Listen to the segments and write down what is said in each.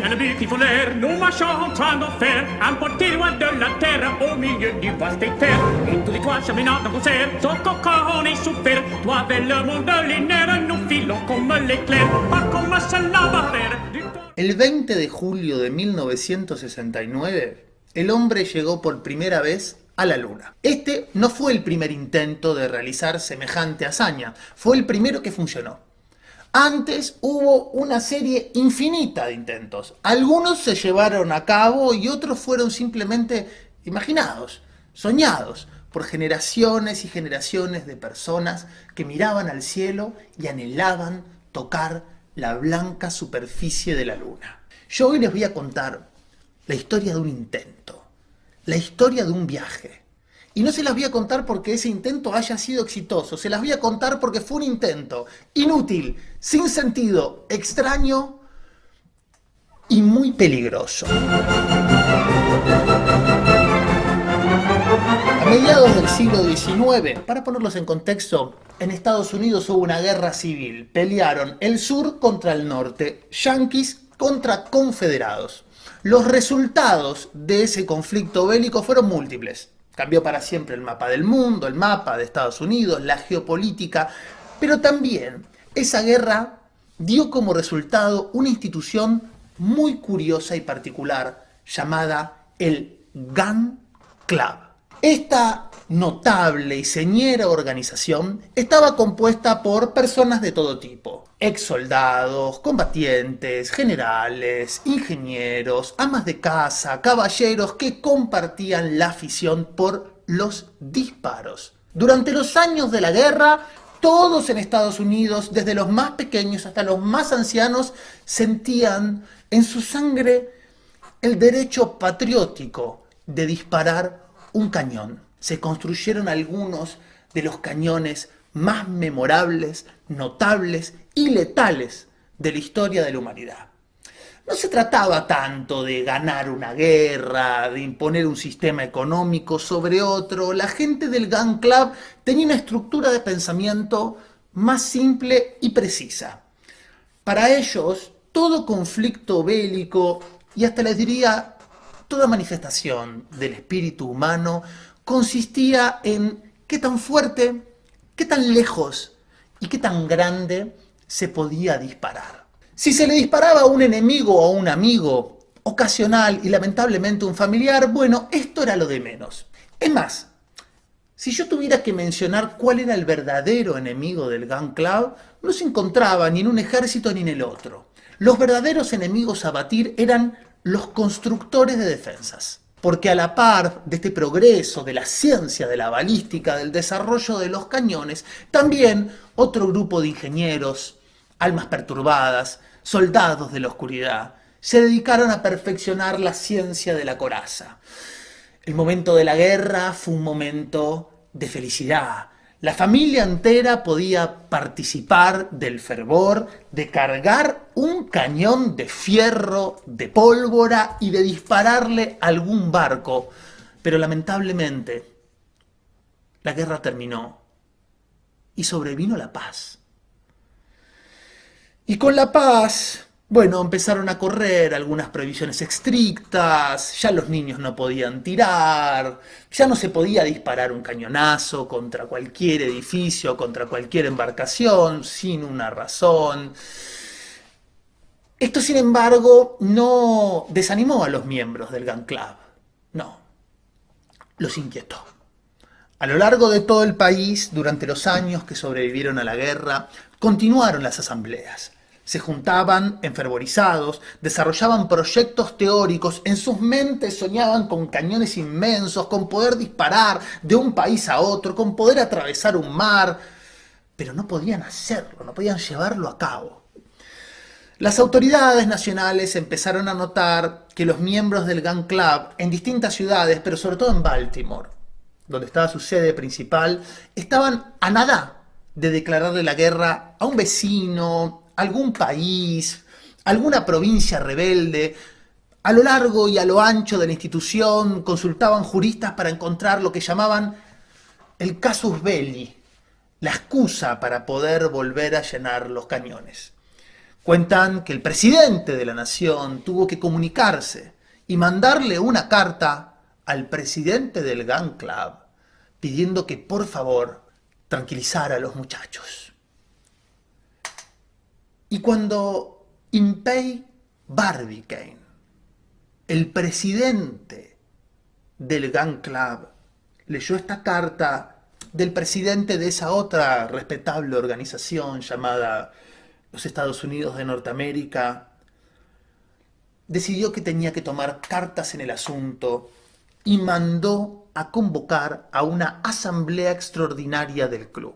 ennemi qu'il faut l'air. Nous marchons en train de faire un portier loin de la terre, au milieu du vaste éther. Et tous les toits cheminant en concert, sans coca on est souffert. Toi vers le monde les nerfs, nous filons comme l'éclair, pas comme cela va faire. El 20 de julio de 1969, el hombre llegó por primera vez a la Luna. Este no fue el primer intento de realizar semejante hazaña, fue el primero que funcionó. Antes hubo una serie infinita de intentos. Algunos se llevaron a cabo y otros fueron simplemente imaginados, soñados por generaciones y generaciones de personas que miraban al cielo y anhelaban tocar la blanca superficie de la Luna. Yo hoy les voy a contar la historia de un intento, la historia de un viaje. Y no se las voy a contar porque ese intento haya sido exitoso, se las voy a contar porque fue un intento inútil, sin sentido, extraño y muy peligroso. A mediados del siglo XIX, para ponerlos en contexto, en Estados Unidos hubo una guerra civil. Pelearon el sur contra el norte, yanquis contra confederados. Los resultados de ese conflicto bélico fueron múltiples. Cambió para siempre el mapa del mundo, el mapa de Estados Unidos, la geopolítica, pero también esa guerra dio como resultado una institución muy curiosa y particular llamada el Gun Club. Esta notable y señera organización estaba compuesta por personas de todo tipo. Ex soldados, combatientes, generales, ingenieros, amas de casa, caballeros que compartían la afición por los disparos. Durante los años de la guerra, todos en Estados Unidos, desde los más pequeños hasta los más ancianos, sentían en su sangre el derecho patriótico de disparar un cañón. Se construyeron algunos de los cañones más memorables, notables y letales de la historia de la humanidad. No se trataba tanto de ganar una guerra, de imponer un sistema económico sobre otro. La gente del Gun Club tenía una estructura de pensamiento más simple y precisa. Para ellos, todo conflicto bélico, y hasta les diría toda manifestación del espíritu humano, consistía en qué tan fuerte, qué tan lejos y qué tan grande se podía disparar. Si se le disparaba a un enemigo o a un amigo, ocasional y lamentablemente un familiar, bueno, esto era lo de menos. Es más, si yo tuviera que mencionar cuál era el verdadero enemigo del Gun Club, no se encontraba ni en un ejército ni en el otro. Los verdaderos enemigos a batir eran los constructores de defensas. Porque a la par de este progreso de la ciencia de la balística, del desarrollo de los cañones, también otro grupo de ingenieros, almas perturbadas, soldados de la oscuridad, se dedicaron a perfeccionar la ciencia de la coraza. El momento de la guerra fue un momento de felicidad. La familia entera podía participar del fervor de cargar un cañón de fierro, de pólvora y de dispararle a algún barco. Pero lamentablemente, la guerra terminó y sobrevino la paz. Y con la paz, bueno, empezaron a correr algunas prohibiciones estrictas, ya los niños no podían tirar, ya no se podía disparar un cañonazo contra cualquier edificio, contra cualquier embarcación, sin una razón. Esto, sin embargo, no desanimó a los miembros del Gun Club, no, los inquietó. A lo largo de todo el país, durante los años que sobrevivieron a la guerra, continuaron las asambleas. Se juntaban enfervorizados, desarrollaban proyectos teóricos, en sus mentes soñaban con cañones inmensos, con poder disparar de un país a otro, con poder atravesar un mar, pero no podían hacerlo, no podían llevarlo a cabo. Las autoridades nacionales empezaron a notar que los miembros del Gun Club en distintas ciudades, pero sobre todo en Baltimore, donde estaba su sede principal, estaban a nada de declararle la guerra a un vecino, algún país, alguna provincia rebelde. A lo largo y a lo ancho de la institución consultaban juristas para encontrar lo que llamaban el casus belli, la excusa para poder volver a llenar los cañones. Cuentan que el presidente de la nación tuvo que comunicarse y mandarle una carta al presidente del Gun Club pidiendo que por favor tranquilizara a los muchachos. Y cuando Impey Barbicane, el presidente del Gun Club, leyó esta carta del presidente de esa otra respetable organización llamada los Estados Unidos de Norteamérica, decidió que tenía que tomar cartas en el asunto y mandó a convocar a una asamblea extraordinaria del club.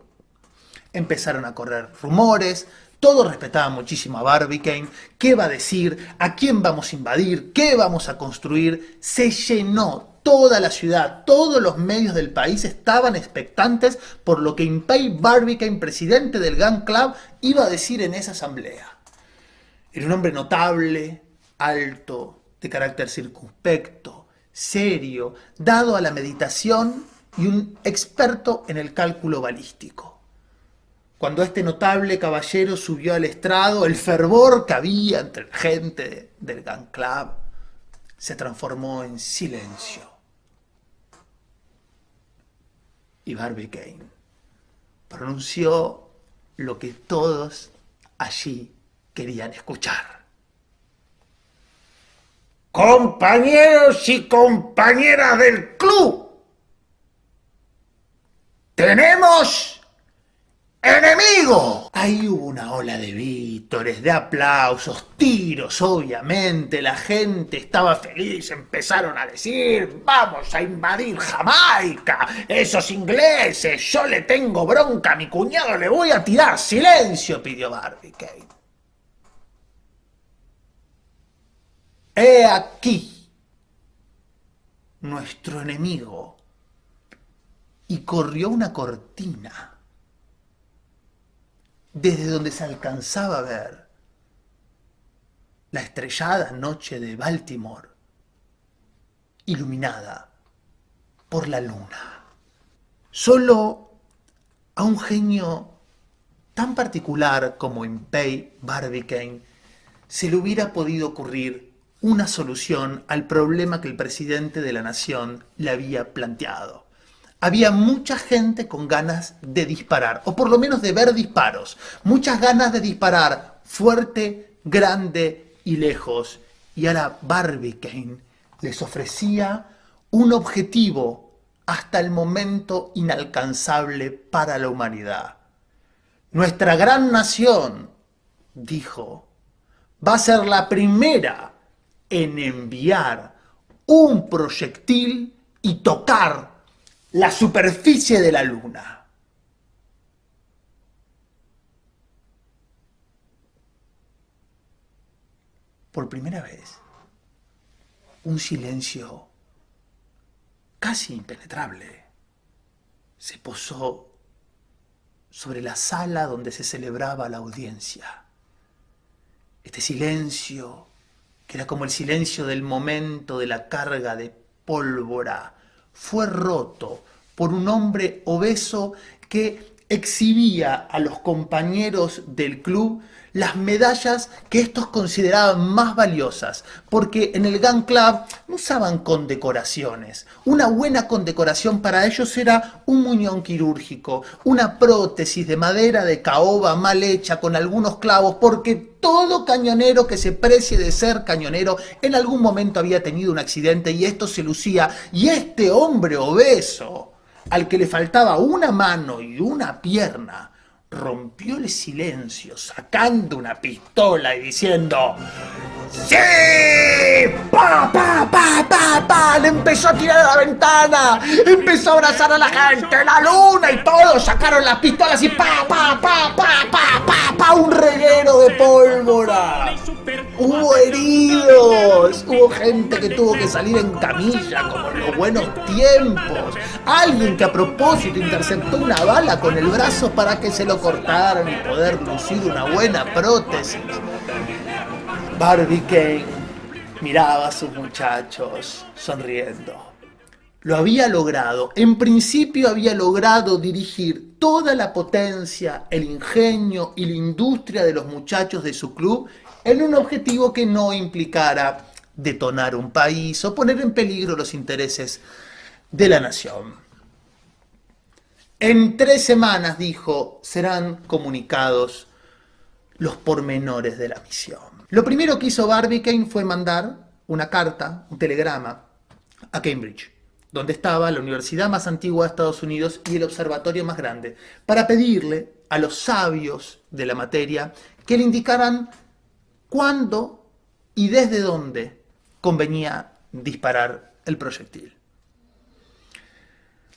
Empezaron a correr rumores, todos respetaban muchísimo a Barbicane, qué va a decir, a quién vamos a invadir, qué vamos a construir. Se llenó toda la ciudad, todos los medios del país estaban expectantes por lo que Impey Barbicane, presidente del Gun Club, iba a decir en esa asamblea. Era un hombre notable, alto, de carácter circunspecto, serio, dado a la meditación y un experto en el cálculo balístico. Cuando este notable caballero subió al estrado, el fervor que había entre la gente del Gun Club se transformó en silencio. Y Barbicane pronunció lo que todos allí querían escuchar. Compañeros y compañeras del club, tenemos ¡enemigo! Ahí hubo una ola de vítores, de aplausos, tiros, obviamente. La gente estaba feliz, empezaron a decir: ¡vamos a invadir Jamaica! ¡Esos ingleses! ¡Yo le tengo bronca a mi cuñado, le voy a tirar! ¡Silencio!, pidió Barbicane. He aquí nuestro enemigo. Y corrió una cortina desde donde se alcanzaba a ver la estrellada noche de Baltimore, iluminada por la luna. Solo a un genio tan particular como Impey Barbicane se le hubiera podido ocurrir una solución al problema que el presidente de la nación le había planteado. Había mucha gente con ganas de disparar, o por lo menos de ver disparos. Muchas ganas de disparar fuerte, grande y lejos. Y ahora Barbicane les ofrecía un objetivo hasta el momento inalcanzable para la humanidad. Nuestra gran nación, dijo, va a ser la primera en enviar un proyectil y tocar la superficie de la luna. Por primera vez, un silencio casi impenetrable se posó sobre la sala donde se celebraba la audiencia. Este silencio, que era como el silencio del momento de la carga de pólvora, fue roto por un hombre obeso que exhibía a los compañeros del club las medallas que estos consideraban más valiosas, porque en el Gun Club no usaban condecoraciones. Una buena condecoración para ellos era un muñón quirúrgico, una prótesis de madera de caoba mal hecha con algunos clavos, porque todo cañonero que se precie de ser cañonero en algún momento había tenido un accidente y esto se lucía. Y este hombre obeso, al que le faltaba una mano y una pierna, rompió el silencio sacando una pistola y diciendo: ¡sí! ¡Pa, pa, pa, pa, pa! Le empezó a tirar a la ventana, empezó a abrazar a la gente, la luna, y todos sacaron las pistolas y ¡pa, pa, pa, pa, pa, pa, pa! ¡Un reguero de pólvora! Hubo heridos, hubo gente que tuvo que salir en camilla, como en los buenos tiempos. Alguien que a propósito interceptó una bala con el brazo para que se lo cortaran y poder lucir una buena prótesis. Barbicane miraba a sus muchachos sonriendo. lo había logrado. En principio había logrado dirigir toda la potencia, el ingenio y la industria de los muchachos de su club en un objetivo que no implicara detonar un país o poner en peligro los intereses de la nación. En 3 semanas, dijo, serán comunicados los pormenores de la misión. Lo primero que hizo Barbicane fue mandar una carta, un telegrama, a Cambridge, donde estaba la universidad más antigua de Estados Unidos y el observatorio más grande, para pedirle a los sabios de la materia que le indicaran cuándo y desde dónde convenía disparar el proyectil.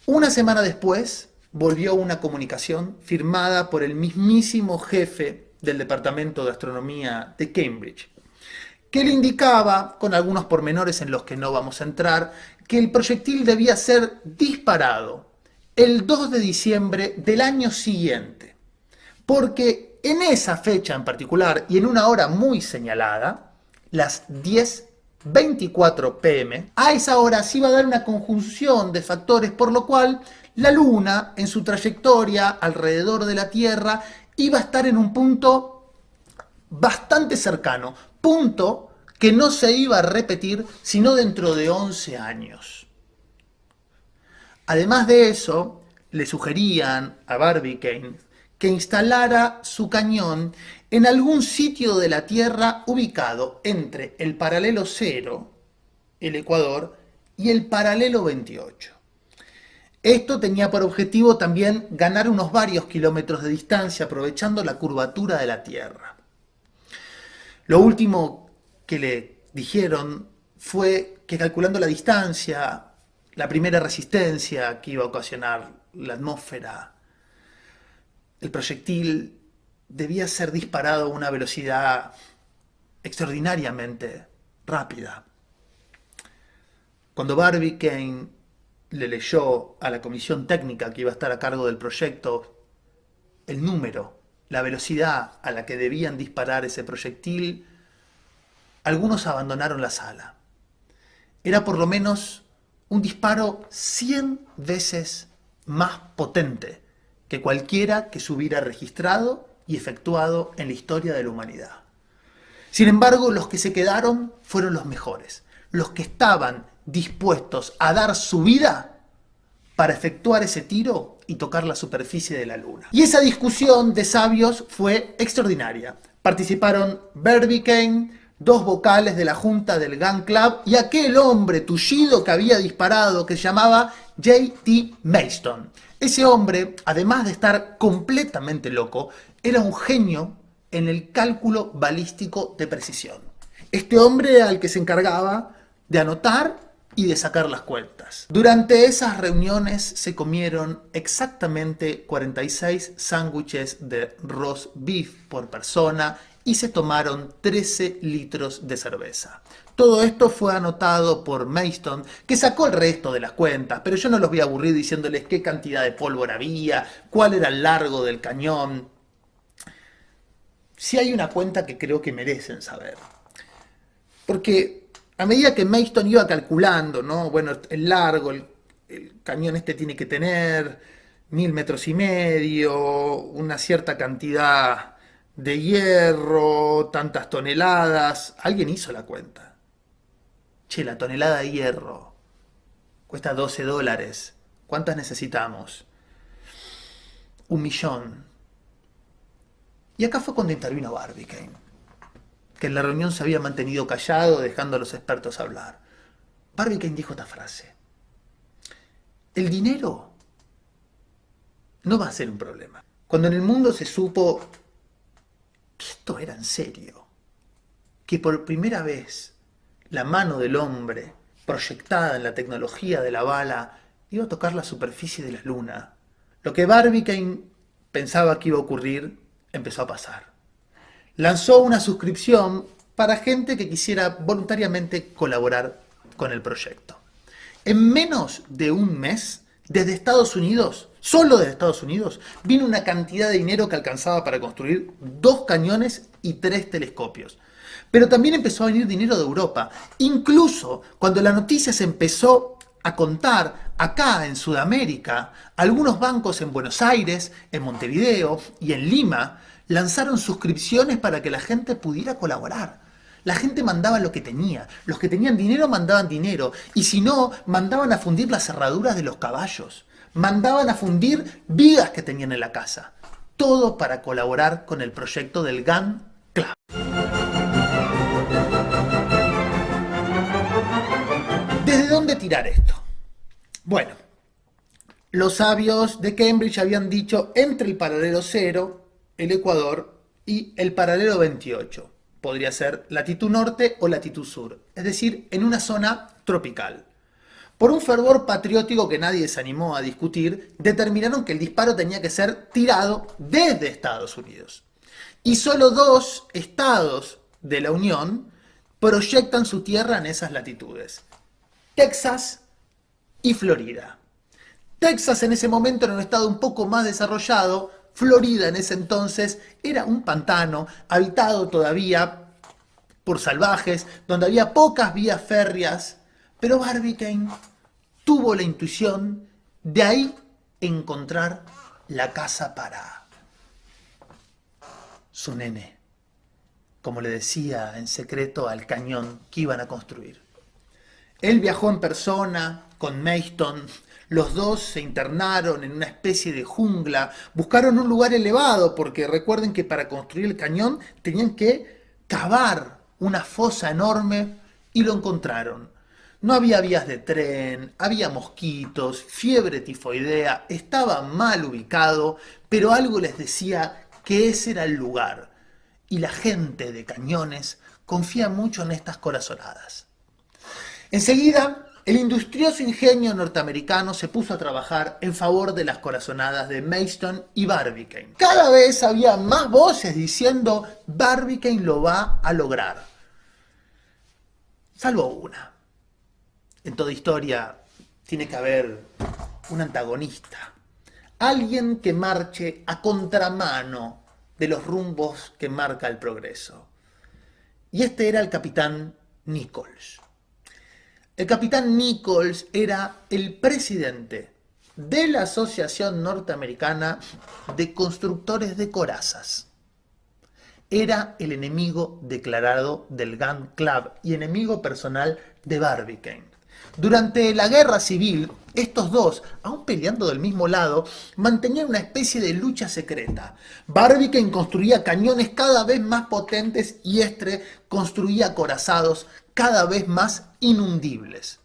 Una semana después volvió una comunicación firmada por el mismísimo jefe del Departamento de Astronomía de Cambridge, que le indicaba, con algunos pormenores en los que no vamos a entrar, que el proyectil debía ser disparado el 2 de diciembre del año siguiente, porque en esa fecha en particular y en una hora muy señalada, las 10:24 p.m., a esa hora se iba a dar una conjunción de factores, por lo cual la Luna, en su trayectoria alrededor de la Tierra, iba a estar en un punto bastante cercano, punto que no se iba a repetir sino dentro de 11 años. Además de eso, le sugerían a Barbicane que instalara su cañón en algún sitio de la Tierra ubicado entre el paralelo 0, el Ecuador, y el paralelo 28. Esto tenía por objetivo también ganar unos varios kilómetros de distancia aprovechando la curvatura de la Tierra. Lo último que le dijeron fue que calculando la distancia, la primera resistencia que iba a ocasionar la atmósfera, el proyectil debía ser disparado a una velocidad extraordinariamente rápida. Cuando Barbicane le leyó a la comisión técnica que iba a estar a cargo del proyecto el número, la velocidad a la que debían disparar ese proyectil, algunos abandonaron la sala. Era por lo menos un disparo 100 veces más potente que cualquiera que se hubiera registrado y efectuado en la historia de la humanidad. Sin embargo, los que se quedaron fueron los mejores, los que estaban dispuestos a dar su vida para efectuar ese tiro y tocar la superficie de la Luna. Y esa discusión de sabios fue extraordinaria. Participaron Barbicane, 2 vocales de la junta del Gun Club y aquel hombre tullido que había disparado que se llamaba J.T. Maston. Ese hombre, además de estar completamente loco, era un genio en el cálculo balístico de precisión. Este hombre era el que se encargaba de anotar y de sacar las cuentas. Durante esas reuniones se comieron exactamente 46 sándwiches de roast beef por persona y se tomaron 13 litros de cerveza. Todo esto fue anotado por Maston, que sacó el resto de las cuentas, pero yo no los voy a aburrir diciéndoles qué cantidad de pólvora había, cuál era el largo del cañón. Sí hay una cuenta que creo que merecen saber. Porque a medida que Maston iba calculando, ¿no? Bueno, el largo, el cañón este tiene que tener 1000 metros y medio, una cierta cantidad de hierro, tantas toneladas. Alguien hizo la cuenta. Che, la tonelada de hierro cuesta $12. ¿Cuántas necesitamos? 1 millón. Y acá fue cuando intervino Barbicane, que en la reunión se había mantenido callado, dejando a los expertos hablar. Barbicane dijo esta frase: el dinero no va a ser un problema. Cuando en el mundo se supo que esto era en serio, que por primera vez la mano del hombre, proyectada en la tecnología de la bala, iba a tocar la superficie de la Luna, lo que Barbicane pensaba que iba a ocurrir empezó a pasar. Lanzó una suscripción para gente que quisiera voluntariamente colaborar con el proyecto. En menos de un mes, desde Estados Unidos, solo desde Estados Unidos, vino una cantidad de dinero que alcanzaba para construir 2 cañones y 3 telescopios. Pero también empezó a venir dinero de Europa. Incluso cuando la noticia se empezó a contar, acá en Sudamérica, algunos bancos en Buenos Aires, en Montevideo y en Lima lanzaron suscripciones para que la gente pudiera colaborar. La gente mandaba lo que tenía. Los que tenían dinero mandaban dinero. Y si no, mandaban a fundir las cerraduras de los caballos. Mandaban a fundir vigas que tenían en la casa. Todo para colaborar con el proyecto del Gun Club. ¿Desde dónde tirar esto? Bueno, los sabios de Cambridge habían dicho entre el paralelo 0, el Ecuador, y el paralelo 28. Podría ser latitud norte o latitud sur, es decir, en una zona tropical. Por un fervor patriótico que nadie se animó a discutir, determinaron que el disparo tenía que ser tirado desde Estados Unidos. Y solo 2 estados de la Unión proyectan su tierra en esas latitudes: Texas y Florida. Texas en ese momento era un estado un poco más desarrollado. Florida en ese entonces era un pantano habitado todavía por salvajes, donde había pocas vías férreas, pero Barbicane tuvo la intuición de ahí encontrar la casa para su nene, como le decía en secreto al cañón que iban a construir. Él viajó en persona con Mayston. Los dos se internaron en una especie de jungla, buscaron un lugar elevado, porque recuerden que para construir el cañón tenían que cavar una fosa enorme, y lo encontraron. No había vías de tren, había mosquitos, fiebre tifoidea, estaba mal ubicado, pero algo les decía que ese era el lugar. Y la gente de Cañones confía mucho en estas corazonadas. Enseguida, el industrioso ingenio norteamericano se puso a trabajar en favor de las corazonadas de Mayston y Barbicane. Cada vez había más voces diciendo: Barbicane lo va a lograr. Salvo una. En toda historia tiene que haber un antagonista. Alguien que marche a contramano de los rumbos que marca el progreso. Y este era el capitán Nichols. El capitán Nichols era el presidente de la Asociación Norteamericana de Constructores de Corazas. Era el enemigo declarado del Gun Club y enemigo personal de Barbicane. Durante la guerra civil, estos dos, aún peleando del mismo lado, mantenían una especie de lucha secreta. Barbicane construía cañones cada vez más potentes y Estre construía acorazados cada vez más inundibles.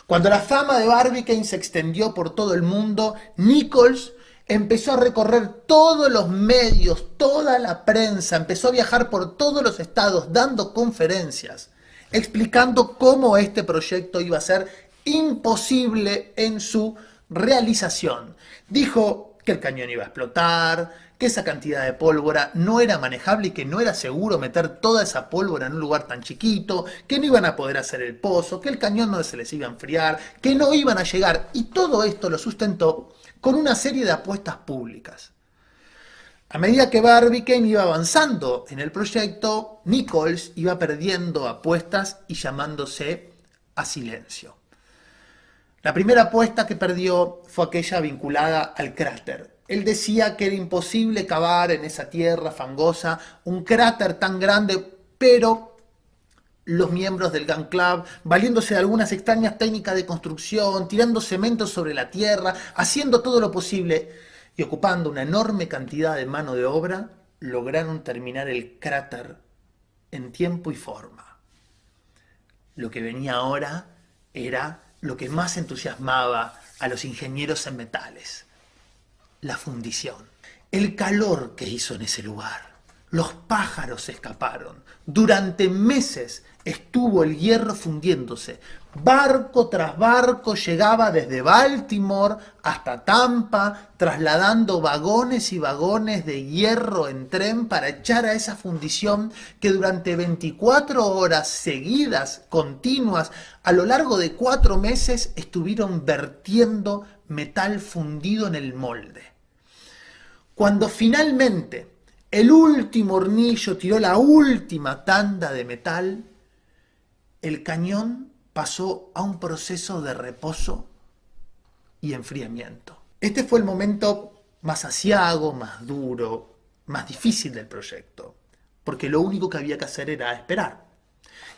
Cuando la fama de Barbicane se extendió por todo el mundo, Nichols empezó a recorrer todos los medios, toda la prensa, empezó a viajar por todos los estados dando conferencias, explicando cómo este proyecto iba a ser imposible en su realización. Dijo que el cañón iba a explotar, que esa cantidad de pólvora no era manejable y que no era seguro meter toda esa pólvora en un lugar tan chiquito, que no iban a poder hacer el pozo, que el cañón no se les iba a enfriar, que no iban a llegar, y todo esto lo sustentó con una serie de apuestas públicas. A medida que Barbicane iba avanzando en el proyecto, Nichols iba perdiendo apuestas y llamándose a silencio. La primera apuesta que perdió fue aquella vinculada al cráter. Él decía que era imposible cavar en esa tierra fangosa un cráter tan grande, pero los miembros del Gun Club, valiéndose de algunas extrañas técnicas de construcción, tirando cemento sobre la tierra, haciendo todo lo posible y ocupando una enorme cantidad de mano de obra, lograron terminar el cráter en tiempo y forma. Lo que venía ahora era lo que más entusiasmaba a los ingenieros en metales: la fundición. El calor que hizo en ese lugar. Los pájaros se escaparon. Durante meses estuvo el hierro fundiéndose. Barco tras barco llegaba desde Baltimore hasta Tampa, trasladando vagones y vagones de hierro en tren para echar a esa fundición que durante 24 horas seguidas, continuas, a lo largo de 4 meses, estuvieron vertiendo metal fundido en el molde. Cuando finalmente el último hornillo tiró la última tanda de metal, el cañón pasó a un proceso de reposo y enfriamiento. Este fue el momento más aciago, más duro, más difícil del proyecto, porque lo único que había que hacer era esperar.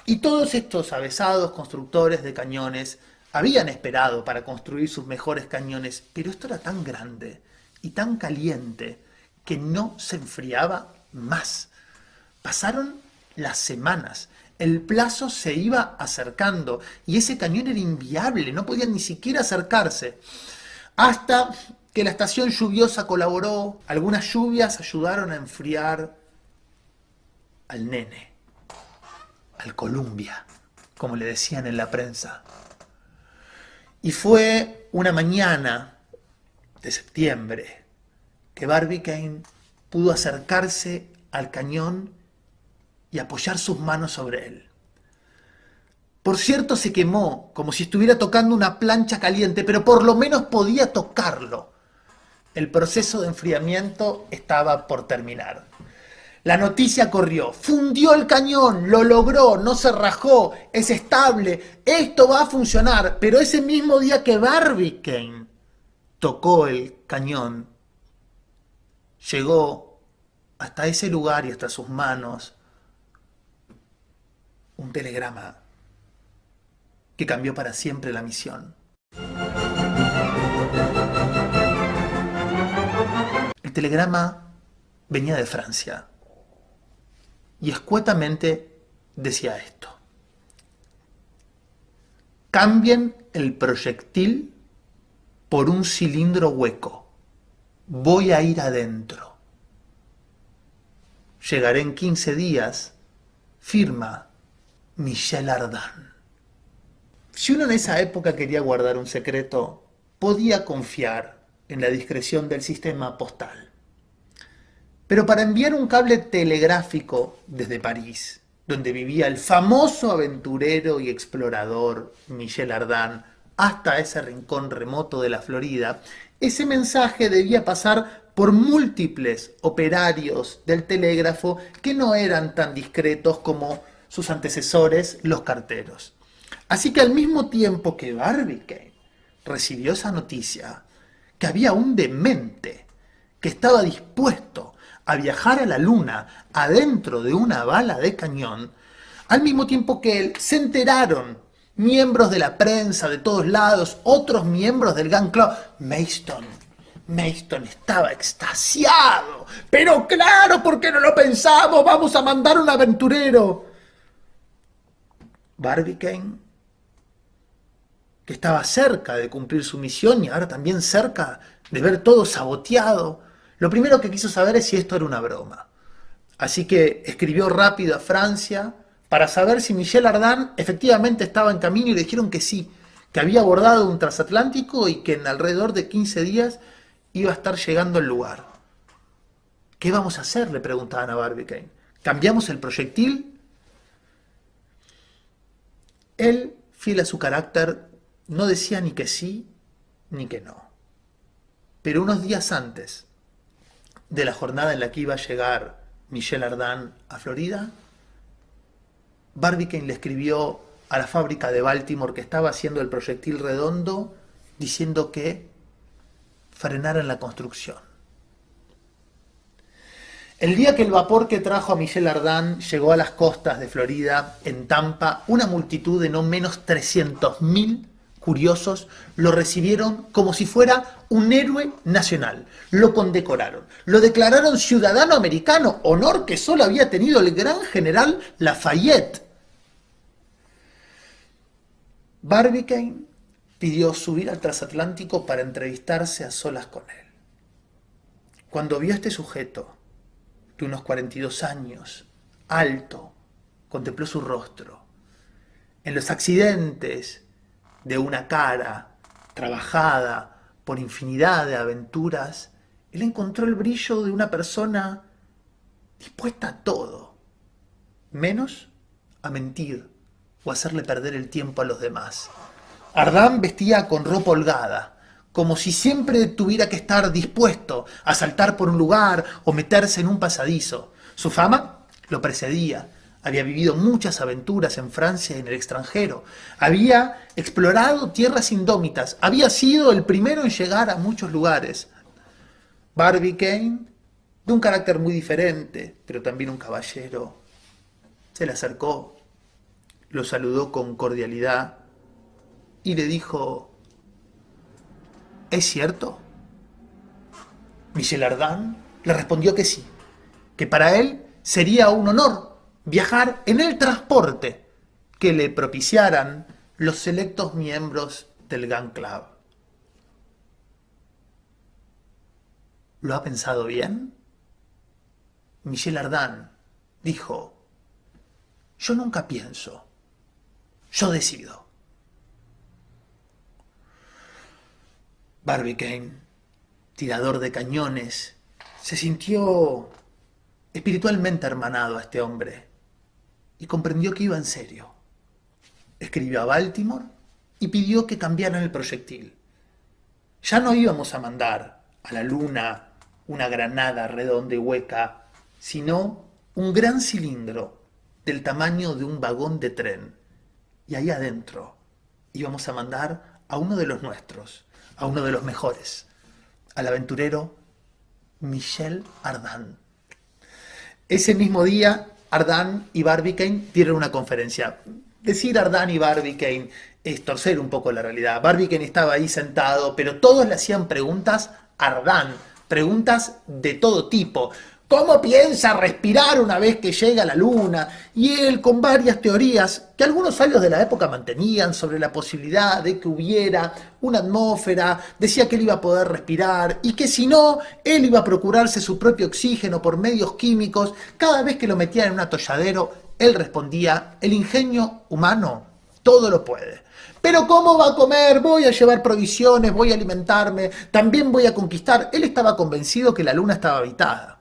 Y todos estos avesados constructores de cañones habían esperado para construir sus mejores cañones, pero esto era tan grande y tan caliente que no se enfriaba más. Pasaron las semanas, el plazo se iba acercando y ese cañón era inviable, no podían ni siquiera acercarse. Hasta que la estación lluviosa colaboró, algunas lluvias ayudaron a enfriar al nene, al Columbia, como le decían en la prensa. Y fue una mañana de septiembre que Barbicane pudo acercarse al cañón y apoyar sus manos sobre él. Por cierto, se quemó como si estuviera tocando una plancha caliente, pero por lo menos podía tocarlo. El proceso de enfriamiento estaba por terminar. La noticia corrió, fundió el cañón, lo logró, no se rajó, es estable, esto va a funcionar. Pero ese mismo día que Barbicane tocó el cañón, llegó hasta ese lugar y hasta sus manos un telegrama que cambió para siempre la misión. El telegrama venía de Francia y escuetamente decía esto: cambien el proyectil por un cilindro hueco. Voy a ir adentro. Llegaré en 15 días. Firma Michel Ardan. Si uno en esa época quería guardar un secreto, podía confiar en la discreción del sistema postal. Pero para enviar un cable telegráfico desde París, donde vivía el famoso aventurero y explorador Michel Ardan, hasta ese rincón remoto de la Florida, ese mensaje debía pasar por múltiples operarios del telégrafo que no eran tan discretos como sus antecesores, los carteros. Así que al mismo tiempo que Barbicane recibió esa noticia, que había un demente que estaba dispuesto a viajar a la luna adentro de una bala de cañón, al mismo tiempo que él, se enteraron miembros de la prensa de todos lados, otros miembros del Gun Club. Maston estaba extasiado. Pero claro, ¿por qué no lo pensamos? Vamos a mandar un aventurero. Barbicane, que estaba cerca de cumplir su misión y ahora también cerca de ver todo saboteado, lo primero que quiso saber es si esto era una broma. Así que escribió rápido a Francia para saber si Michel Ardan efectivamente estaba en camino y le dijeron que sí, que había abordado un transatlántico y que en alrededor de 15 días iba a estar llegando al lugar. ¿Qué vamos a hacer?, le preguntaban a Barbicane. ¿Cambiamos el proyectil? Él, fiel a su carácter, no decía ni que sí ni que no. Pero unos días antes de la jornada en la que iba a llegar Michel Ardan a Florida, Barbicane le escribió a la fábrica de Baltimore que estaba haciendo el proyectil redondo diciendo que frenaran la construcción. El día que el vapor que trajo a Michel Ardan llegó a las costas de Florida, en Tampa, una multitud de no menos 300.000 curiosos lo recibieron como si fuera un héroe nacional. Lo condecoraron, lo declararon ciudadano americano, honor que solo había tenido el gran general Lafayette. Barbicane pidió subir al transatlántico para entrevistarse a solas con él. Cuando vio a este sujeto, de unos 42 años, alto, contempló su rostro. En los accidentes de una cara trabajada por infinidad de aventuras, él encontró el brillo de una persona dispuesta a todo, menos a mentir o hacerle perder el tiempo a los demás. Ardan vestía con ropa holgada, como si siempre tuviera que estar dispuesto a saltar por un lugar o meterse en un pasadizo. Su fama lo precedía. había vivido muchas aventuras en Francia y en el extranjero, había explorado tierras indómitas, había sido el primero en llegar a muchos lugares. Barbicane, de un carácter muy diferente, pero también un caballero, se le acercó, lo saludó con cordialidad y le dijo: ¿es cierto? Michel Ardan le respondió que sí, que para él sería un honor viajar en el transporte que le propiciaran los selectos miembros del Gun Club. ¿Lo ha pensado bien? Michel Ardan dijo: yo nunca pienso, yo decido. Barbicane, tirador de cañones, se sintió espiritualmente hermanado a este hombre y comprendió que iba en serio. Escribió a Baltimore y pidió que cambiaran el proyectil. Ya no íbamos a mandar a la luna una granada redonda y hueca, sino un gran cilindro del tamaño de un vagón de tren. Y ahí adentro íbamos a mandar a uno de los nuestros, a uno de los mejores, al aventurero Michel Ardan. Ese mismo día, Ardan y Barbicane dieron una conferencia. Decir Ardan y Barbicane es torcer un poco la realidad. Barbicane estaba ahí sentado, pero todos le hacían preguntas a Ardan, preguntas de todo tipo. ¿Cómo piensa respirar una vez que llega a la luna? Y él con varias teorías que algunos sabios de la época mantenían sobre la posibilidad de que hubiera una atmósfera, decía que él iba a poder respirar y que si no, él iba a procurarse su propio oxígeno por medios químicos. Cada vez que lo metían en un atolladero, él respondía: el ingenio humano todo lo puede. Pero ¿cómo va a comer? Voy a llevar provisiones, voy a alimentarme, también voy a conquistar. Él estaba convencido que la luna estaba habitada.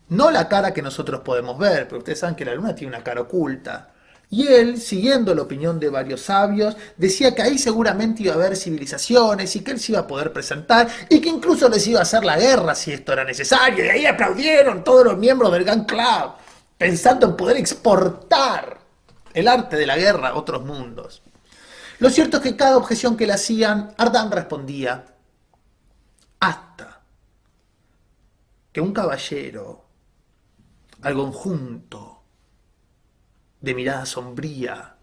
No la cara que nosotros podemos ver, pero ustedes saben que la luna tiene una cara oculta. Y él, siguiendo la opinión de varios sabios, decía que ahí seguramente iba a haber civilizaciones y que él se iba a poder presentar y que incluso les iba a hacer la guerra si esto era necesario. Y ahí aplaudieron todos los miembros del Gun Club, pensando en poder exportar el arte de la guerra a otros mundos. Lo cierto es que cada objeción que le hacían, Ardan respondía, hasta que un caballero, algo enjunto, de mirada sombría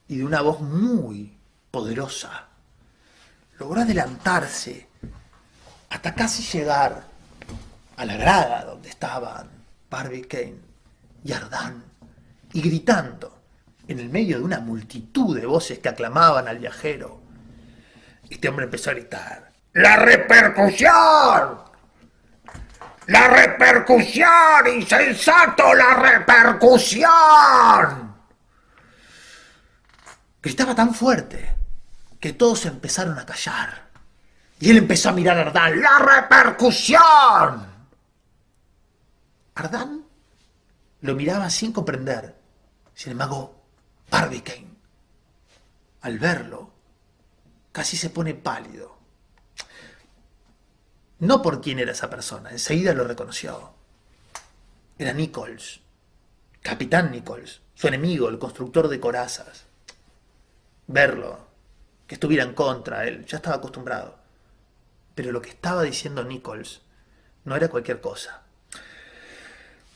y de una voz muy poderosa, logró adelantarse hasta casi llegar a la grada donde estaban Barbicane y Ardan, y gritando en el medio de una multitud de voces que aclamaban al viajero, este hombre empezó a gritar: ¡la repercusión! ¡La repercusión, insensato! ¡La repercusión! Gritaba tan fuerte que todos empezaron a callar. Y él empezó a mirar a Ardan. ¡La repercusión! Ardan lo miraba sin comprender. Sin embargo, Barbicane, al verlo, casi se pone pálido. No por quién era esa persona, enseguida lo reconoció. Era Nichols, Capitán Nichols, su enemigo, el constructor de corazas. Verlo, que estuviera en contra, él ya estaba acostumbrado. Pero lo que estaba diciendo Nichols no era cualquier cosa.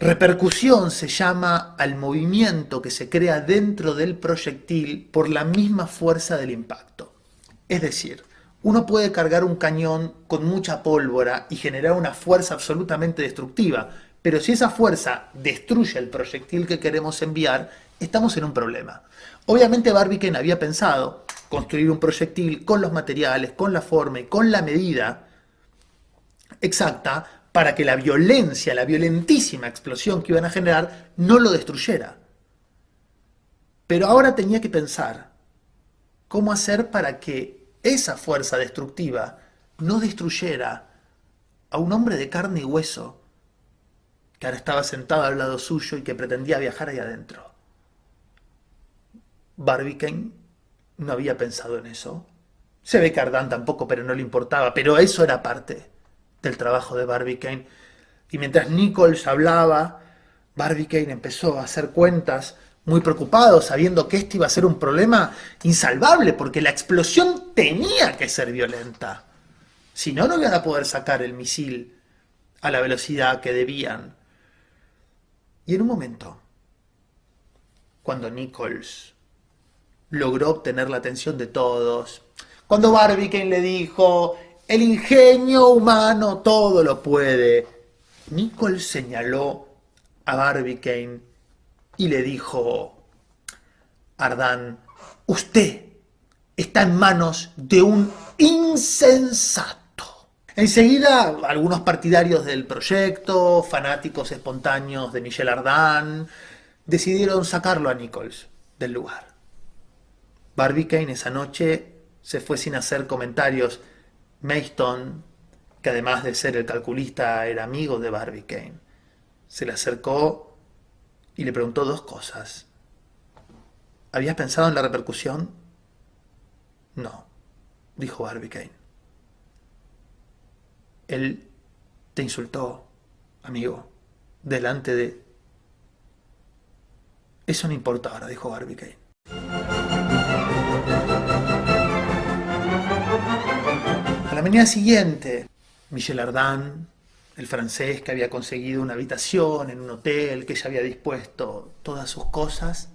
Repercusión se llama al movimiento que se crea dentro del proyectil por la misma fuerza del impacto. Es decir, uno puede cargar un cañón con mucha pólvora y generar una fuerza absolutamente destructiva, pero si esa fuerza destruye el proyectil que queremos enviar, estamos en un problema. Obviamente Barbicane había pensado construir un proyectil con los materiales, con la forma y con la medida exacta para que la violencia, la violentísima explosión que iban a generar no lo destruyera. Pero ahora tenía que pensar cómo hacer para que esa fuerza destructiva no destruyera a un hombre de carne y hueso que ahora estaba sentado al lado suyo y que pretendía viajar ahí adentro. Barbicane no había pensado en eso. Se ve que Ardan tampoco, pero no le importaba. Pero eso era parte del trabajo de Barbicane. Y mientras Nichols hablaba Barbicane empezó a hacer cuentas muy preocupado, sabiendo que este iba a ser un problema insalvable, porque la explosión tenía que ser violenta. Si no, no iban a poder sacar el misil a la velocidad que debían. Y en un momento, cuando Nichols logró obtener la atención de todos, cuando Barbicane le dijo, el ingenio humano todo lo puede, Nichols señaló a Barbicane y le dijo, Ardan, usted está en manos de un insensato. Enseguida, algunos partidarios del proyecto, fanáticos espontáneos de Michel Ardan, decidieron sacarlo a Nichols del lugar. Barbicane esa noche se fue sin hacer comentarios. Mayston, que además de ser el calculista era amigo de Barbicane, se le acercó y le preguntó dos cosas. ¿Habías pensado en la repercusión? No, dijo Barbicane. Él te insultó, amigo, delante de... Eso no importa ahora, dijo Barbicane. A la mañana siguiente, Michel Ardan, el francés que había conseguido una habitación en un hotel, que ya había dispuesto todas sus cosas,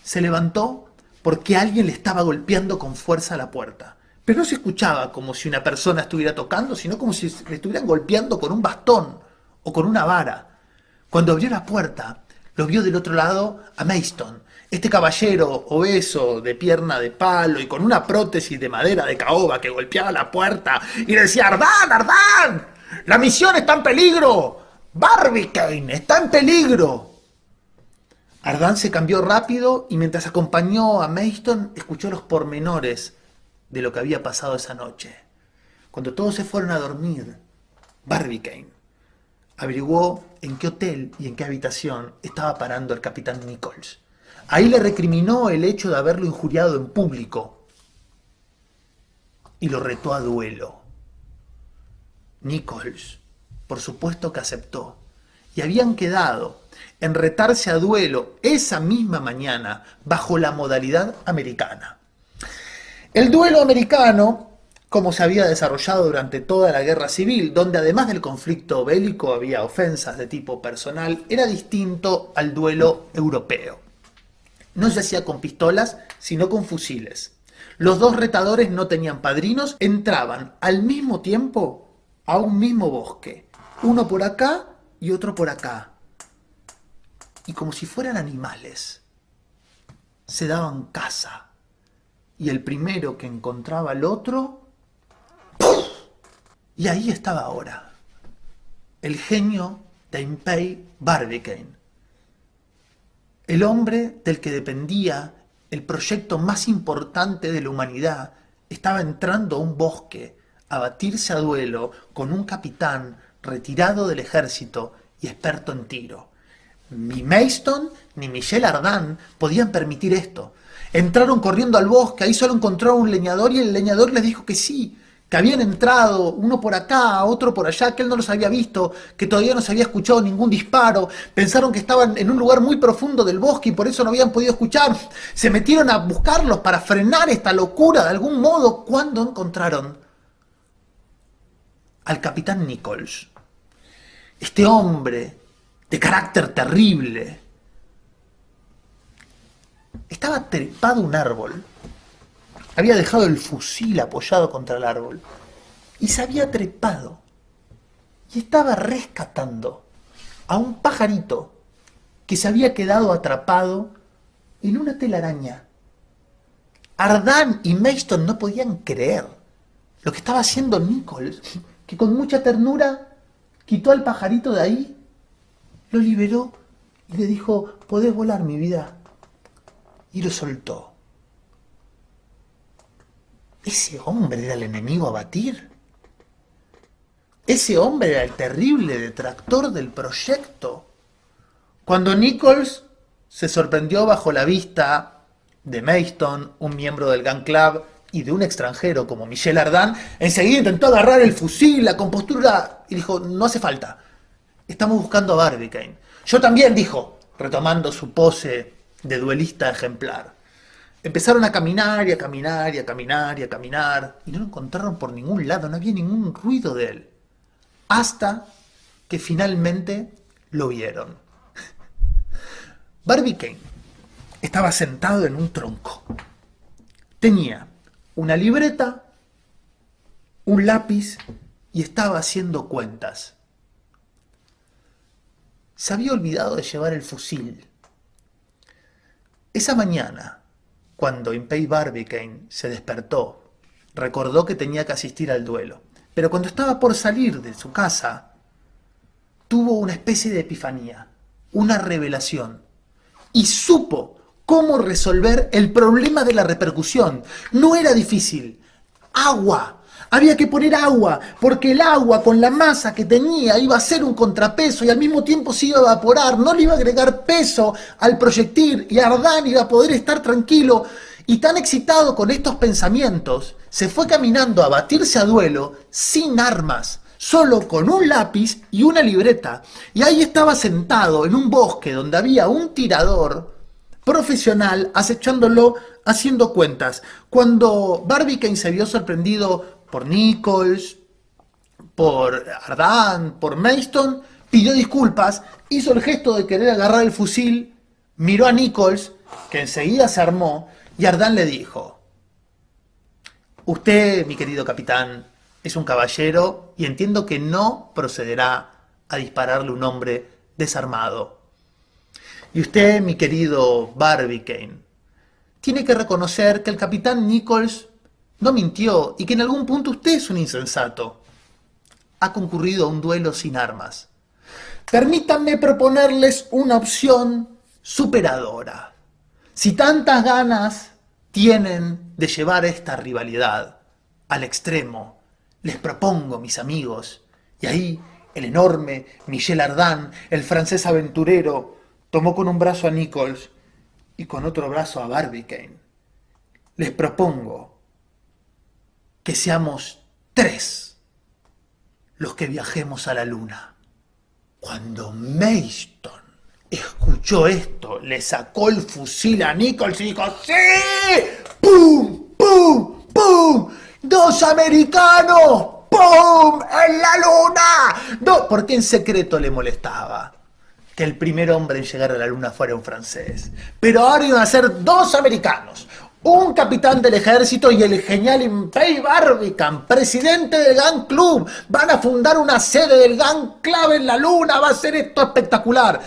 se levantó porque alguien le estaba golpeando con fuerza a la puerta. Pero no se escuchaba como si una persona estuviera tocando, sino como si le estuvieran golpeando con un bastón o con una vara. Cuando abrió la puerta, lo vio del otro lado a Mayston, este caballero obeso, de pierna de palo y con una prótesis de madera de caoba que golpeaba la puerta y le decía, ¡Ardan, Ardan! ¡La misión está en peligro! ¡Barbicane está en peligro! Ardan se cambió rápido y mientras acompañó a Mayston escuchó los pormenores de lo que había pasado esa noche. Cuando todos se fueron a dormir, Barbicane averiguó en qué hotel y en qué habitación estaba parando el capitán Nichols. Ahí le recriminó el hecho de haberlo injuriado en público y lo retó a duelo. Nichols, por supuesto que aceptó, y habían quedado en retarse a duelo esa misma mañana bajo la modalidad americana. El duelo americano, como se había desarrollado durante toda la guerra civil, donde además del conflicto bélico había ofensas de tipo personal, era distinto al duelo europeo. No se hacía con pistolas, sino con fusiles. Los dos retadores no tenían padrinos, entraban al mismo tiempo a un mismo bosque, uno por acá y otro por acá. Y como si fueran animales, se daban caza. Y el primero que encontraba al otro, ¡puf! Y ahí estaba ahora, el genio Tempei Barbicane, el hombre del que dependía el proyecto más importante de la humanidad, estaba entrando a un bosque a batirse a duelo con un capitán retirado del ejército y experto en tiro. Ni Mayston ni Michel Ardan podían permitir esto. Entraron corriendo al bosque, ahí solo encontraron un leñador y el leñador les dijo que sí, que habían entrado, uno por acá, otro por allá, que él no los había visto, que todavía no se había escuchado ningún disparo, pensaron que estaban en un lugar muy profundo del bosque y por eso no habían podido escuchar, se metieron a buscarlos para frenar esta locura de algún modo, cuando encontraron al capitán Nichols, este hombre de carácter terrible. Estaba trepado a un árbol. Había dejado el fusil apoyado contra el árbol. Y se había trepado. Y estaba rescatando a un pajarito que se había quedado atrapado en una telaraña. Ardan y Mayston no podían creer lo que estaba haciendo Nichols, que con mucha ternura quitó al pajarito de ahí, lo liberó y le dijo, podés volar, mi vida. Y lo soltó. Ese hombre era el enemigo a batir. Ese hombre era el terrible detractor del proyecto. Cuando Nichols se sorprendió bajo la vista de Mayston, un miembro del Gun Club, y de un extranjero como Michel Ardan, enseguida intentó agarrar el fusil, la compostura, y dijo, no hace falta. Estamos buscando a Barbicane. Yo también, dijo, retomando su pose de duelista ejemplar. Empezaron a caminar y a caminar y a caminar y a caminar y no lo encontraron por ningún lado, no había ningún ruido de él. Hasta que finalmente lo vieron. Barbicane estaba sentado en un tronco. Tenía una libreta, un lápiz y estaba haciendo cuentas. Se había olvidado de llevar el fusil. Esa mañana, cuando Impey Barbicane se despertó, recordó que tenía que asistir al duelo. Pero cuando estaba por salir de su casa, tuvo una especie de epifanía, una revelación, y supo cómo resolver el problema de la repercusión. No era difícil. Agua. Había que poner agua, porque el agua con la masa que tenía iba a ser un contrapeso y al mismo tiempo se iba a evaporar, no le iba a agregar peso al proyectil y Ardan iba a poder estar tranquilo. Y tan excitado con estos pensamientos, se fue caminando a batirse a duelo sin armas, solo con un lápiz y una libreta. Y ahí estaba sentado en un bosque donde había un tirador profesional acechándolo, haciendo cuentas. Cuando Barbicane se vio sorprendido por Nichols, por Ardan, por Mayston, pidió disculpas, hizo el gesto de querer agarrar el fusil, miró a Nichols, que enseguida se armó, y Ardan le dijo: usted, mi querido capitán, es un caballero y entiendo que no procederá a dispararle a un hombre desarmado. Y usted, mi querido Barbicane, tiene que reconocer que el capitán Nichols no mintió y que en algún punto usted es un insensato. Ha concurrido a un duelo sin armas. Permítanme proponerles una opción superadora. Si tantas ganas tienen de llevar esta rivalidad al extremo, les propongo, mis amigos, y ahí el enorme Michel Ardan, el francés aventurero, tomó con un brazo a Nichols y con otro brazo a Barbicane. Les propongo que seamos 3 los que viajemos a la luna. Cuando Mayston escuchó esto, le sacó el fusil a Nichols y dijo: ¡sí! ¡Pum! ¡Pum! ¡Pum! ¡2 americanos! ¡Pum! ¡En la luna! No, porque en secreto le molestaba que el primer hombre en llegar a la luna fuera un francés. Pero ahora iban a ser 2 americanos, un capitán del ejército y el genial Impey Barbicane, presidente del Gun Club. Van a fundar una sede del Gun Club en la luna. Va a ser esto espectacular.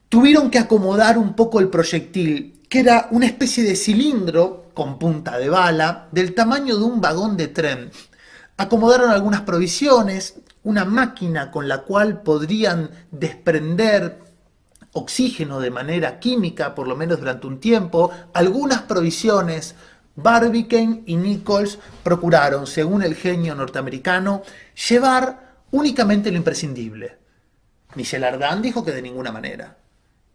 Tuvieron que acomodar un poco el proyectil, que era una especie de cilindro con punta de bala del tamaño de un vagón de tren. Acomodaron algunas provisiones, una máquina con la cual podrían desprender oxígeno de manera química, por lo menos durante un tiempo. Algunas provisiones. Barbicane y Nichols procuraron, según el genio norteamericano, llevar únicamente lo imprescindible. Michel Ardan dijo que de ninguna manera,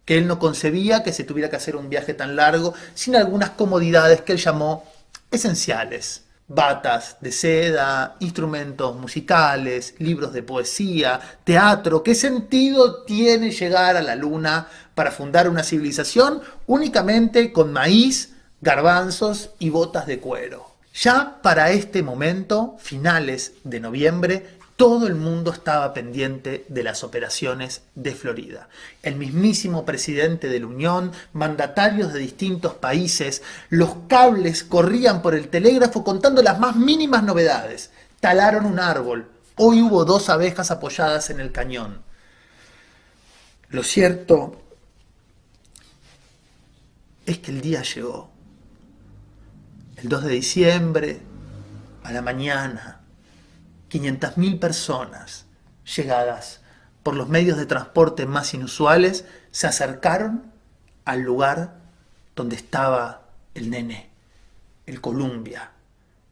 que él no concebía que se tuviera que hacer un viaje tan largo sin algunas comodidades que él llamó esenciales. Batas de seda, instrumentos musicales, libros de poesía, teatro. ¿Qué sentido tiene llegar a la luna para fundar una civilización únicamente con maíz, garbanzos y botas de cuero? Ya para este momento, finales de noviembre, todo el mundo estaba pendiente de las operaciones de Florida. El mismísimo presidente de la Unión, mandatarios de distintos países, los cables corrían por el telégrafo contando las más mínimas novedades. Talaron un árbol. Hoy hubo 2 abejas apoyadas en el cañón. Lo cierto es que el día llegó. El 2 de diciembre, a la mañana, 500.000 personas, llegadas por los medios de transporte más inusuales, se acercaron al lugar donde estaba el nene, el Columbia,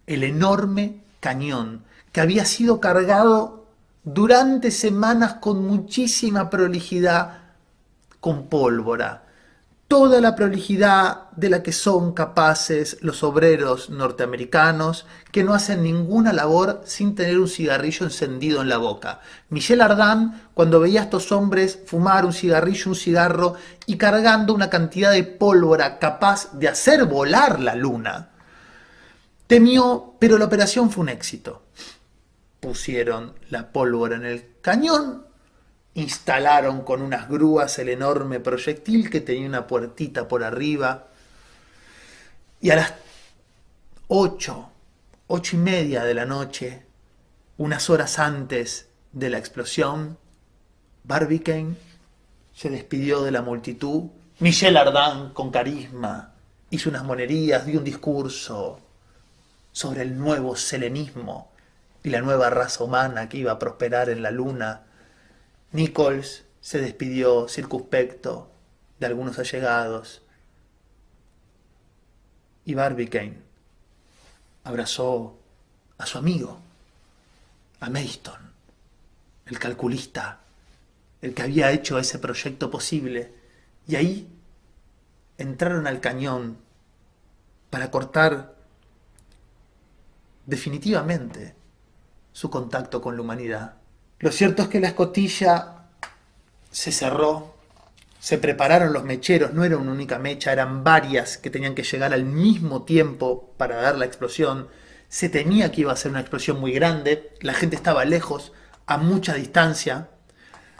el enorme cañón que había sido cargado durante semanas con muchísima prolijidad con pólvora. toda la prolijidad de la que son capaces los obreros norteamericanos que no hacen ninguna labor sin tener un cigarrillo encendido en la boca. Michel Ardan, cuando veía a estos hombres fumar un cigarrillo, un cigarro y cargando una cantidad de pólvora capaz de hacer volar la luna, temió, pero la operación fue un éxito. Pusieron la pólvora en el cañón, instalaron con unas grúas el enorme proyectil que tenía una puertita por arriba y a las 8:30 de la noche, unas horas antes de la explosión, Barbicane se despidió de la multitud. Michel Ardan, con carisma, hizo unas monerías, dio un discurso sobre el nuevo selenismo y la nueva raza humana que iba a prosperar en la luna. Nichols se despidió circunspecto de algunos allegados y Barbicane abrazó a su amigo, a Mayston, el calculista, el que había hecho ese proyecto posible, y ahí entraron al cañón para cortar definitivamente su contacto con la humanidad. Lo cierto es que la escotilla se cerró, se prepararon los mecheros, no era una única mecha, eran varias que tenían que llegar al mismo tiempo para dar la explosión. Se temía que iba a ser una explosión muy grande, la gente estaba lejos, a mucha distancia.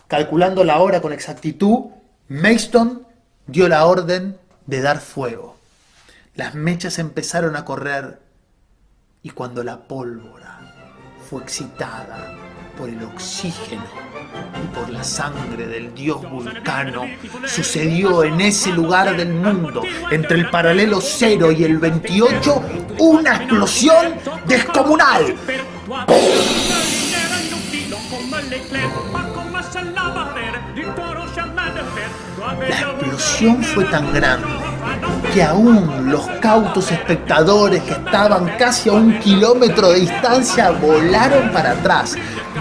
Calculando la hora con exactitud, Mayston dio la orden de dar fuego. Las mechas empezaron a correr y cuando la pólvora fue excitada por el oxígeno y por la sangre del dios Vulcano, sucedió en ese lugar del mundo, entre el paralelo 0 y el 28, una explosión descomunal. La explosión fue tan grande que aún los cautos espectadores que estaban casi a 1 kilómetro de distancia volaron para atrás.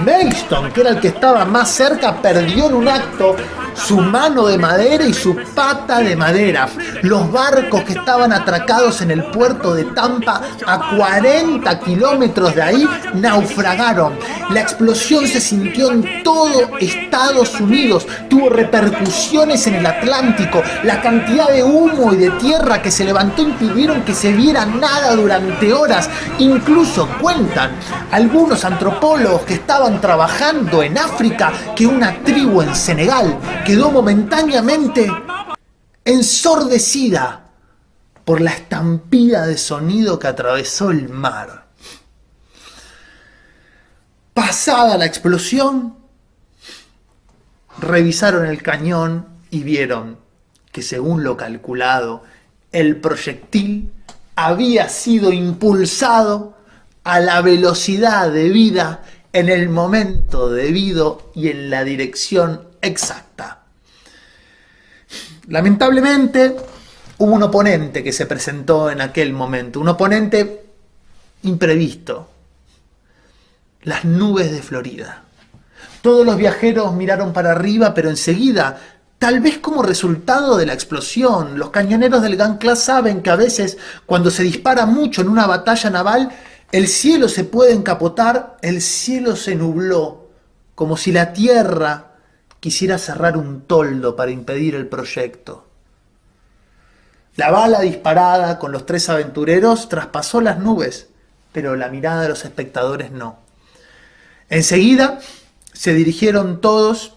Mayston, que era el que estaba más cerca, perdió en un acto su mano de madera y su pata de madera. Los barcos que estaban atracados en el puerto de Tampa, a 40 kilómetros de ahí, naufragaron. La explosión se sintió en todo Estados Unidos, tuvo repercusiones en el Atlántico. La cantidad de humo y de tierra que se levantó impidieron que se viera nada durante horas. Incluso cuentan algunos antropólogos que estaban trabajando en África que una tribu en Senegal quedó momentáneamente ensordecida por la estampida de sonido que atravesó el mar. Pasada la explosión, revisaron el cañón y vieron que, según lo calculado, el proyectil había sido impulsado a la velocidad debida en el momento debido y en la dirección exacta. Lamentablemente, hubo un oponente que se presentó en aquel momento, un oponente imprevisto: las nubes de Florida. Todos los viajeros miraron para arriba, pero enseguida, tal vez como resultado de la explosión, los cañoneros del Gun Class saben que a veces, cuando se dispara mucho en una batalla naval, el cielo se puede encapotar. El cielo se nubló, como si la tierra quisiera cerrar un toldo para impedir el proyecto. La bala disparada con los 3 aventureros traspasó las nubes, pero la mirada de los espectadores no. Enseguida se dirigieron todos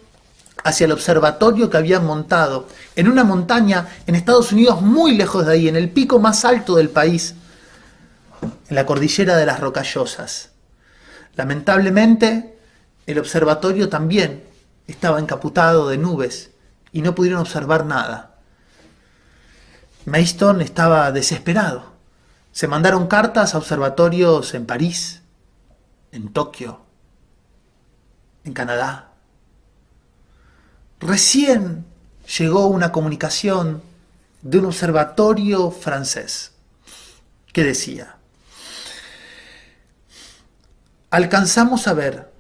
hacia el observatorio que habían montado en una montaña en Estados Unidos, muy lejos de ahí, en el pico más alto del país, en la cordillera de las Rocallosas. Lamentablemente, el observatorio también estaba encapotado de nubes y no pudieron observar nada. Mayston estaba desesperado. Se mandaron cartas a observatorios en París, en Tokio, en Canadá. Recién llegó una comunicación de un observatorio francés que decía: alcanzamos a ver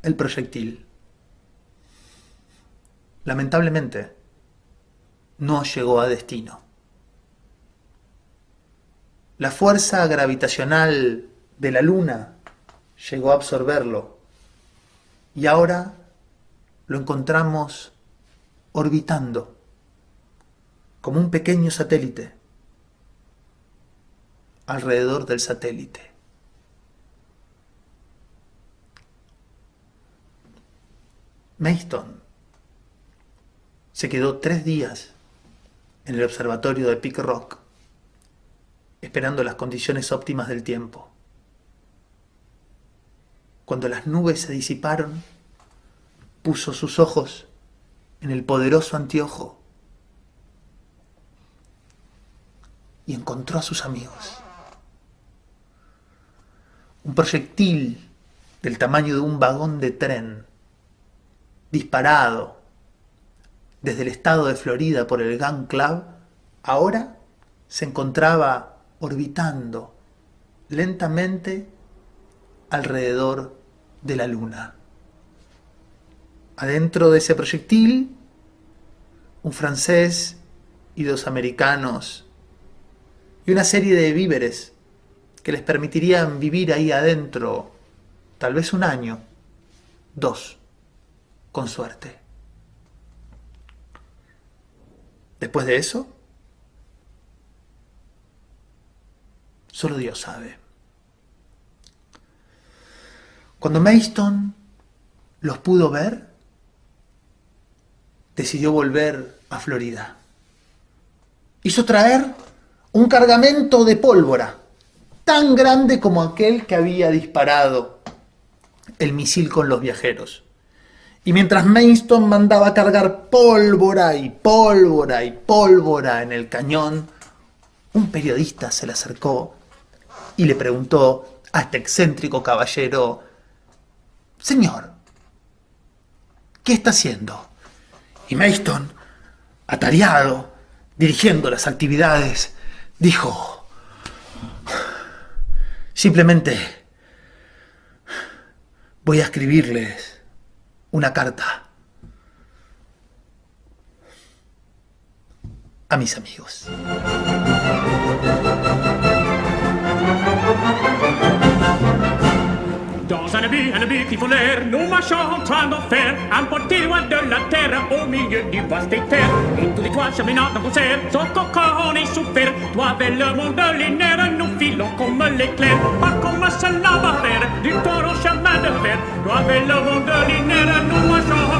el proyectil. Lamentablemente, no llegó a destino. La fuerza gravitacional de la Luna llegó a absorberlo y ahora lo encontramos orbitando como un pequeño satélite alrededor del satélite. Mayston se quedó 3 días en el observatorio de Pic Rock esperando las condiciones óptimas del tiempo. Cuando las nubes se disiparon, puso sus ojos en el poderoso anteojo y encontró a sus amigos. Un proyectil del tamaño de un vagón de tren, disparado desde el estado de Florida por el Gun Club, ahora se encontraba orbitando lentamente alrededor de la Luna. Adentro de ese proyectil, un francés y 2 americanos y una serie de víveres que les permitirían vivir ahí adentro tal vez 1 año, 2, con suerte. Después de eso, solo Dios sabe. Cuando Mayston los pudo ver, decidió volver a Florida. Hizo traer un cargamento de pólvora, tan grande como aquel que había disparado el misil con los viajeros. Y mientras Mayston mandaba cargar pólvora y pólvora y pólvora en el cañón, un periodista se le acercó y le preguntó a este excéntrico caballero: «Señor, ¿qué está haciendo?». Y Mayston, atareado, dirigiendo las actividades, dijo: «Simplemente voy a escribirles una carta a mis amigos». Dans un habit qui faut l'air, nous marchons en train d'en faire un portier loin de la terre, au milieu du vaste éther. Et tous les toits cheminant en concert, sans qu'on ait souffert. Toi vers le monde de linéaire, nous filons comme l'éclair, pas comme un seul labarère, du taureau chemin de fer. Toi vers le monde de linéaire, nous marchons